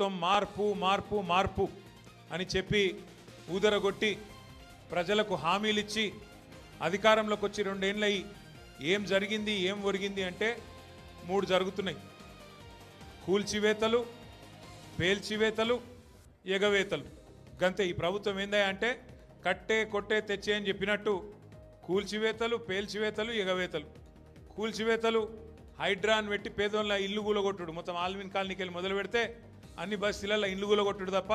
మొత్తం మార్పు మార్పు మార్పు అని చెప్పి ఊదరగొట్టి ప్రజలకు హామీలు ఇచ్చి అధికారంలోకి వచ్చి 2 ఏళ్ళయి ఏం జరిగింది ఏం ఒరిగింది అంటే 3 జరుగుతున్నాయి. కూల్చివేతలు, పేల్చివేతలు, ఎగవేతలు. గంతే. ఈ ప్రభుత్వం ఏందా అంటే కట్టే కొట్టే తెచ్చే అని చెప్పినట్టు కూల్చివేతలు, పేల్చివేతలు, ఎగవేతలు. కూల్చివేతలు హైడ్రాన్ పెట్టి పేదోళ్ళ ఇల్లు కూలగొట్టుడు. మొత్తం ఆల్విన్ కాలనీకి వెళ్ళి మొదలు పెడితే అన్ని బస్తీలలో ఇల్లు కూలగొట్టుడు తప్ప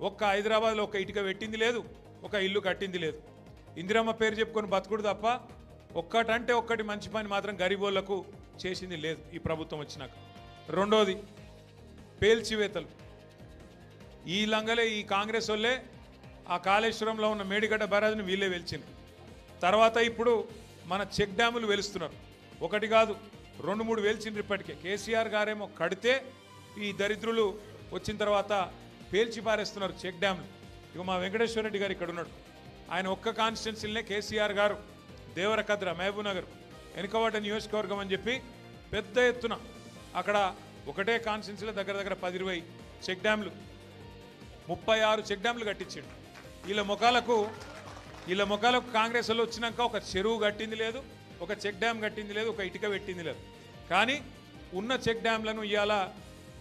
ఒక్క హైదరాబాద్లో ఒక ఇటుక పెట్టింది లేదు, ఒక ఇల్లు కట్టింది లేదు. ఇందిరమ్మ పేరు చెప్పుకొని బతుకుడు తప్ప ఒక్కటంటే ఒక్కటి మంచి పని మాత్రం గరీబోళ్లకు చేసింది లేదు ఈ ప్రభుత్వం వచ్చినాక. రెండోది పేల్చివేతలు. ఈ లంగలే ఈ కాంగ్రెస్ వాళ్ళే ఆ కాళేశ్వరంలో ఉన్న మేడిగడ్డ బరాజ్ని వీళ్ళే వెలిచింది. తర్వాత ఇప్పుడు మన చెక్ డ్యాములు వెలుస్తున్నారు. ఒకటి కాదు 2-3 వెలిచిండ్రు ఇప్పటికే. కేసీఆర్ గారేమో కడితే ఈ దరిద్రులు వచ్చిన తర్వాత పేల్చి పారేస్తున్నారు చెక్ డ్యాములు. ఇక మా వెంకటేశ్వర రెడ్డి గారు ఇక్కడ ఉన్నాడు. ఆయన ఒక్క కాన్స్టిట్యున్సీలనే కేసీఆర్ గారు దేవరకద్ర, మహబూబ్నగర్, వెనుకబాట నియోజకవర్గం అని చెప్పి పెద్ద ఎత్తున అక్కడ ఒకటే కాన్స్టిట్యున్సీలో దగ్గర 10-20 చెక్ డ్యాములు, 36 చెక్ డ్యాములు కట్టించిండు. వీళ్ళ ముఖాలకు కాంగ్రెస్ వాళ్ళు వచ్చినాక ఒక చెరువు కట్టింది లేదు, ఒక చెక్ డ్యామ్ కట్టింది లేదు, ఒక ఇటుక పెట్టింది లేదు. కానీ ఉన్న చెక్ డ్యామ్లను ఇవాళ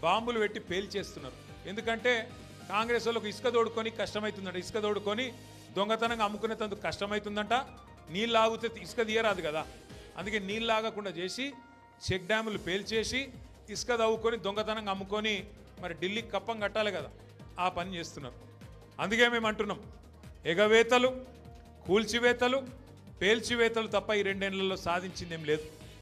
బాంబులు పెట్టి పేల్చేస్తున్నారు. ఎందుకంటే కాంగ్రెస్ వాళ్ళకు ఇసుక తోడుకొని కష్టమవుతుందంట. ఇసుక తోడుకొని దొంగతనంగా అమ్ముకునేందుకు కష్టమవుతుందంట. నీళ్ళు ఆగితే ఇసుక తీయరాదు కదా, అందుకే నీళ్ళు ఆగకుండా చేసి చెక్ డ్యాములు పేల్చేసి ఇసుక తవ్వుకొని దొంగతనంగా అమ్ముకొని మరి ఢిల్లీకి కప్పం కట్టాలి కదా, ఆ పని చేస్తున్నారు. అందుకే మేము అంటున్నాం ఎగవేతలు, కూల్చివేతలు, పేల్చివేతలు తప్ప ఈ 2 ఏళ్లలో సాధించిందేం లేదు.